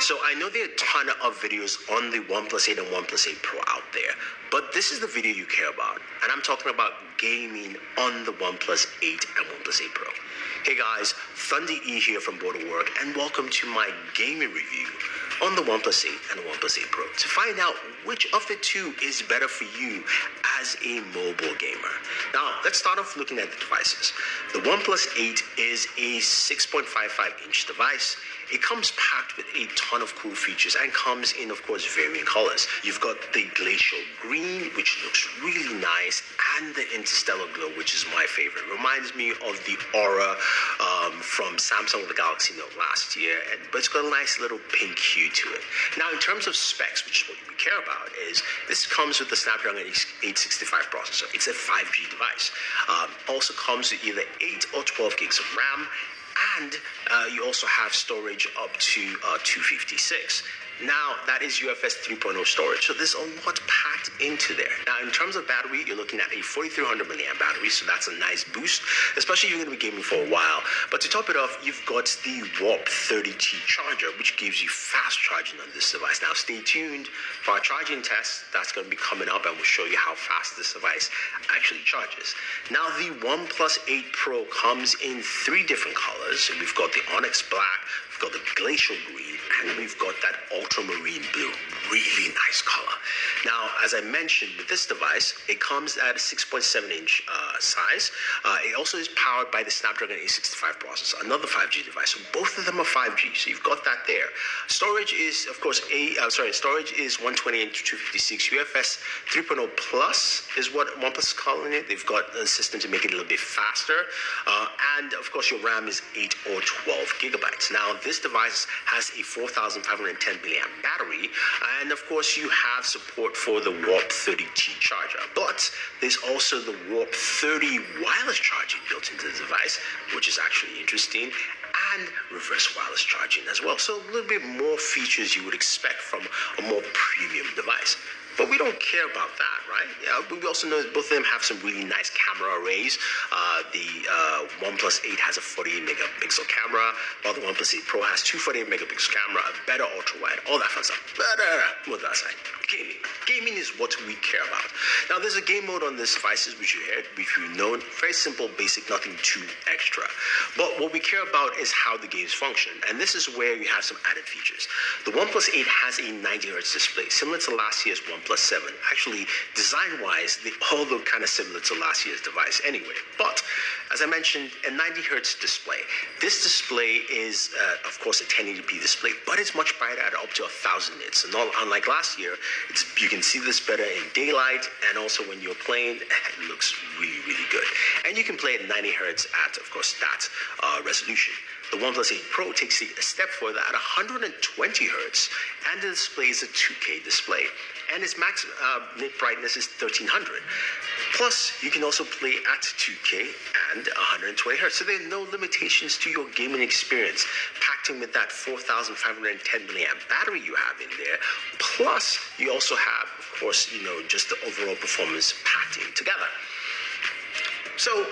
So I know there are a ton of videos on the OnePlus 8 and OnePlus 8 Pro out there, but this is the video you care about, and I'm talking about gaming on the OnePlus 8 and OnePlus 8 Pro. Hey guys, Thunder E here from Border Work, and welcome to my gaming review on the OnePlus 8 and the OnePlus 8 Pro to find out which of the two is better for you as a mobile gamer. Now, let's start off looking at the devices. The OnePlus 8 is a 6.55-inch device. It comes packed with a ton of cool features and comes in, of course, varying colors. You've got the glacial green, which looks really nice, and the interstellar glow, which is my favorite. Reminds me of the Aura from Samsung with the Galaxy Note last year, but it's got a nice little pink hue to it. Now, in terms of specs, which is what we care about, is this comes with the Snapdragon 865 processor. It's a 5G device. Also comes with either 8 or 12 gigs of RAM, and you also have storage up to 256. Now, that is UFS 3.0 storage, so there's a lot packed into there. Now, in terms of battery, you're looking at a 4300 milliamp battery, so that's a nice boost, especially if you're going to be gaming for a while. But to top it off, you've got the Warp 30T charger, which gives you fast charging on this device. Now, stay tuned for our charging test. That's going to be coming up, and we'll show you how fast this device actually charges. Now, the OnePlus 8 Pro comes in 3 different colors. So we've got the Onyx Black, we've got the Glacial Green, and we've got that ultramarine blue. Really nice color. Now, as I mentioned, with this device, it comes at a 6.7-inch size. It also is powered by the Snapdragon 865 processor, another 5G device. So both of them are 5G, so you've got that there. Storage is, of course, storage is 128 to 256. UFS 3.0 Plus is what OnePlus is calling it. They've got a system to make it a little bit faster. And, of course, your RAM is 8 or 12 gigabytes. Now, this device has a 4510 milliamp battery, and of course you have support for the Warp 30T charger, but there's also the Warp 30 wireless charging built into the device, which is actually interesting, and reverse wireless charging as well. So a little bit more features you would expect from a more premium device. But we don't care about that, right? Yeah, we also know that both of them have some really nice camera arrays. The OnePlus 8 has a 48 megapixel camera, while the OnePlus 8 Pro has 2 48 megapixel camera, a better ultra-wide, all that fun stuff. What did I say? Gaming. Gaming is what we care about. Now, there's a game mode on this device, which you know, very simple, basic, nothing too extra. But what we care about is how the games function, and this is where you have some added features. The OnePlus 8 has a 90 Hz display, similar to last year's OnePlus 7. Actually, design-wise, they all look kind of similar to last year's device anyway. But, as I mentioned, a 90 Hz display. This display is, of course, a 1080p display, but it's much brighter at up to 1000 nits. And unlike last year, you can see this better in daylight, and also when you're playing, it looks really, really good. And you can play at 90 Hz at, of course, that resolution. The OnePlus 8 Pro takes it a step further at 120 Hz, and the display is a 2K display, and its max nit brightness is 1300. Plus, you can also play at 2K and 120 Hz, so there are no limitations to your gaming experience, packed in with that 4510 milliamp battery you have in there. Plus, you also have, of course, just the overall performance packed in together. So,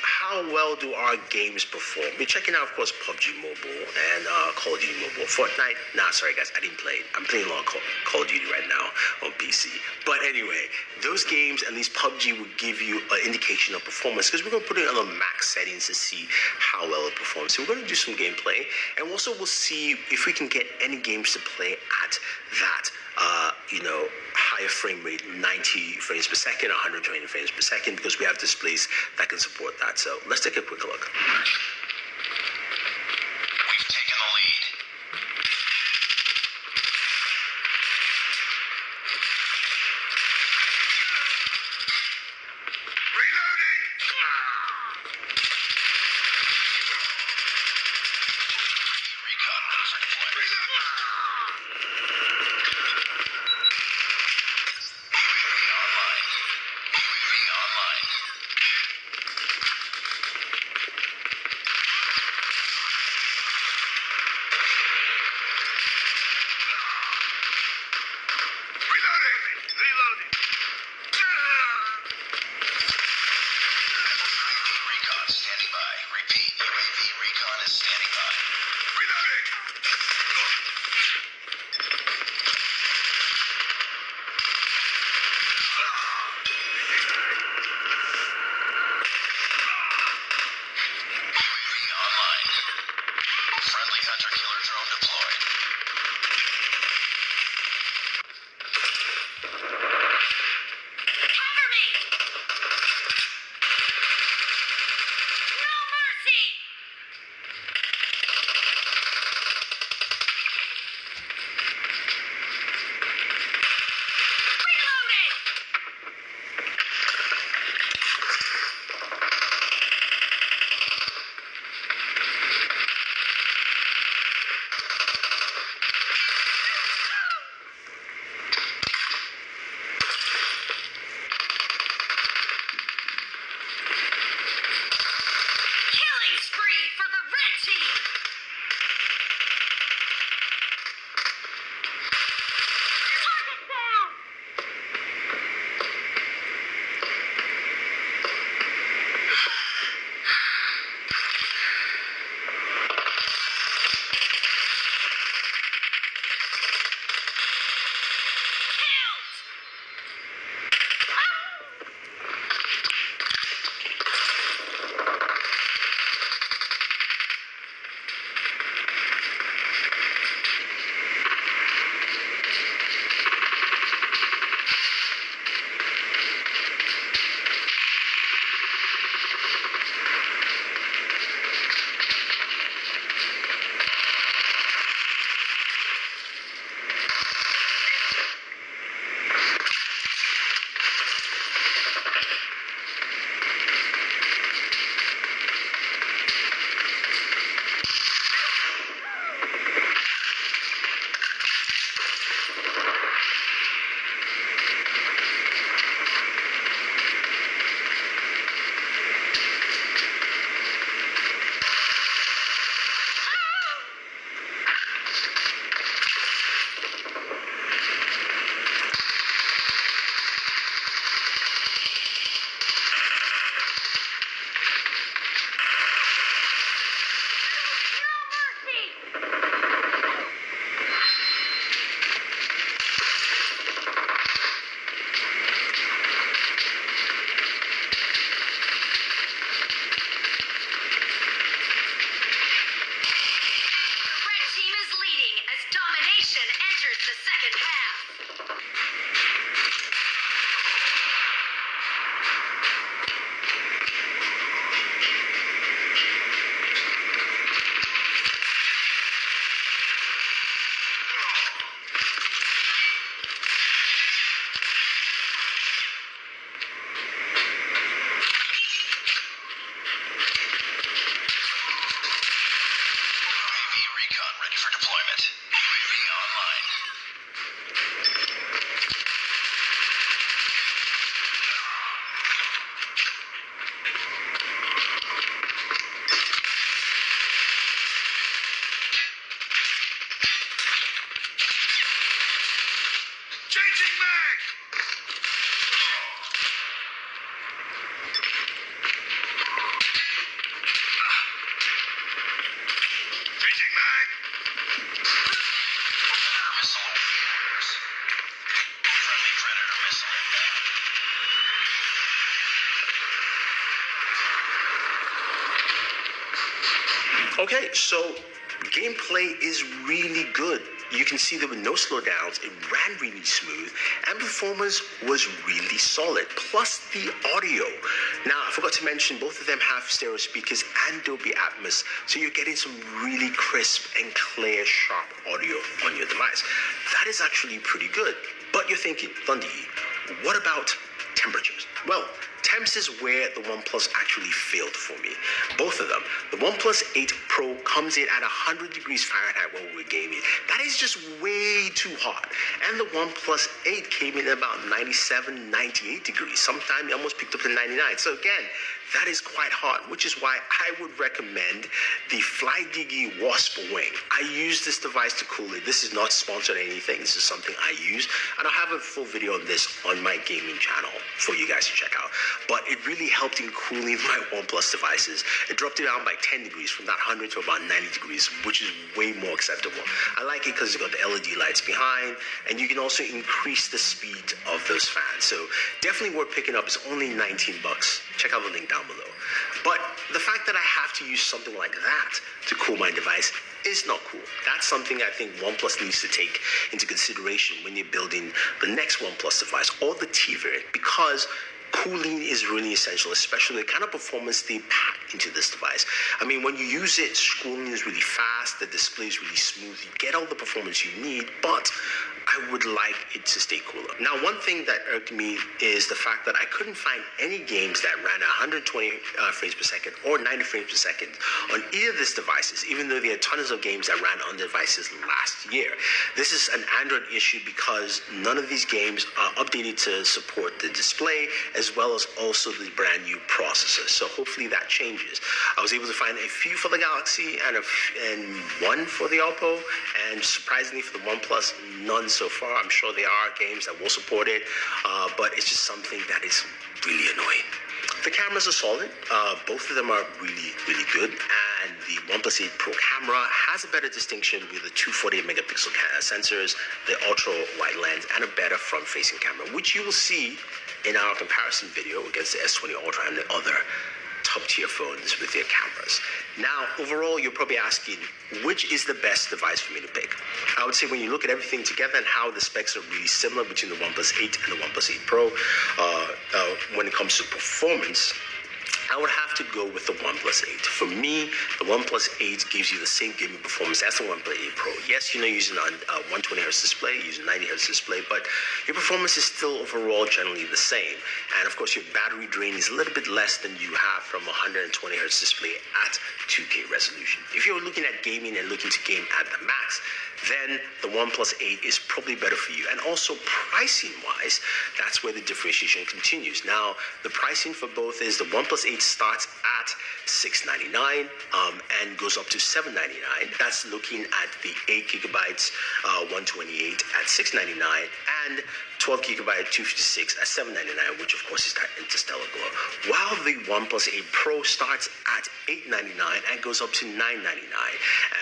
how well do our games perform? We're checking out, of course, PUBG Mobile and Call of Duty Mobile. Fortnite, sorry guys, I didn't play it. I'm playing a lot of Call of Duty right now on PC. But anyway, those games, at least PUBG, will give you an indication of performance, because we're going to put it on the max settings to see how well it performs. So we're going to do some gameplay, and also we'll see if we can get any games to play at that higher frame rate, 90 frames per second, 120 frames per second, because we have displays that can support that. So let's take a quick look. We've taken the lead. Reloading! Recon was deployed. Okay, so gameplay is really good. You can see there were no slowdowns, it ran really smooth, and performance was really solid. Plus the audio. Now, I forgot to mention, both of them have stereo speakers and Dolby Atmos, so you're getting some really crisp and clear, sharp audio on your device. That is actually pretty good. But you're thinking, Lundy, what about temperatures? Well, temps is where the OnePlus actually failed for me. Both of them. The OnePlus 8 Pro comes in at 100 degrees Fahrenheit while we're gaming. That is just way too hot. And the OnePlus 8 came in at about 97, 98 degrees. Sometimes it almost picked up to 99. So again, that is quite hot, which is why I would recommend the FlyDigi Wasp Wing. I use this device to cool it. This is not sponsored or anything. This is something I use. And I'll have a full video on this on my gaming channel for you guys to check out. But it really helped in cooling my OnePlus devices. It dropped it down by 10 degrees from that 100 to about 90 degrees, which is way more acceptable. I like it because it's got the LED lights behind, and you can also increase the speed of those fans. So definitely worth picking up. It's only 19 bucks. Check out the link down below. But the fact that I have to use something like that to cool my device is not cool. That's something I think OnePlus needs to take into consideration when you're building the next OnePlus device or the T variant, because cooling is really essential, especially the kind of performance they pack into this device. I mean, when you use it, scrolling is really fast, the display is really smooth, you get all the performance you need, but I would like it to stay cooler. Now, one thing that irked me is the fact that I couldn't find any games that ran at 120 frames per second or 90 frames per second on either of these devices, even though there are tons of games that ran on devices last year. This is an Android issue because none of these games are updated to support the display as well as also the brand new processor. So hopefully that changes. I was able to find a few for the Galaxy and one for the Oppo, and surprisingly for the OnePlus, none so far. I'm sure there are games that will support it, but it's just something that is really annoying. The cameras are solid. Both of them are really, really good. And the OnePlus 8 Pro camera has a better distinction with the 248 megapixel sensors, the ultra wide lens, and a better front-facing camera, which you will see in our comparison video against the S20 Ultra and the other top-tier phones with their cameras. Now, overall, you're probably asking, which is the best device for me to pick? I would say when you look at everything together and how the specs are really similar between the OnePlus 8 and the OnePlus 8 Pro, when it comes to performance, I would have to go with the OnePlus 8. For me, the OnePlus 8 gives you the same gaming performance as the OnePlus 8 Pro. Yes, you're using a 120Hz display, you're using 90Hz display, but your performance is still overall generally the same. And of course, your battery drain is a little bit less than you have from a 120Hz display at 2K resolution. If you're looking at gaming and looking to game at the max, then the OnePlus 8 is probably better for you. And also pricing-wise, that's where the differentiation continues. Now, the pricing for both is the OnePlus 8 starts at $699 and goes up to $799. That's looking at the 8 gigabytes 128 at $699 and 12 gigabyte 256 at $799, which of course is that interstellar glow. While the OnePlus 8 Pro starts at $899 and goes up to $999.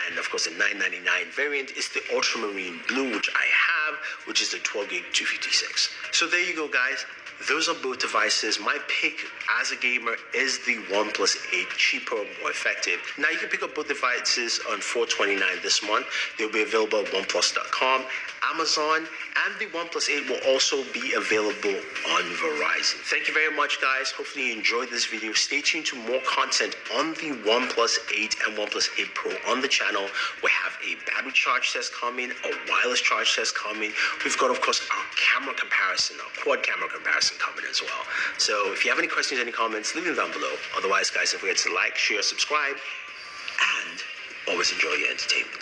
And of course, the $999 variant is the ultramarine blue, which I have, which is the 12 gig 256. So there you go, guys. Those are both devices. My pick as a gamer is the OnePlus 8, cheaper, more effective. Now you can pick up both devices on $429 this month. They'll be available at oneplus.com, Amazon, and the OnePlus 8 will also be available on Verizon. Thank you very much, guys. Hopefully you enjoyed this video. Stay tuned to more content on the OnePlus 8 and OnePlus 8 Pro on the channel. We have a battery charge test coming, a wireless charge test coming. We've got, of course, our camera comparison, our quad camera comparison coming as well. So if you have any questions, any comments, leave them down below. Otherwise, guys, don't forget to like, share, subscribe, and always enjoy your entertainment.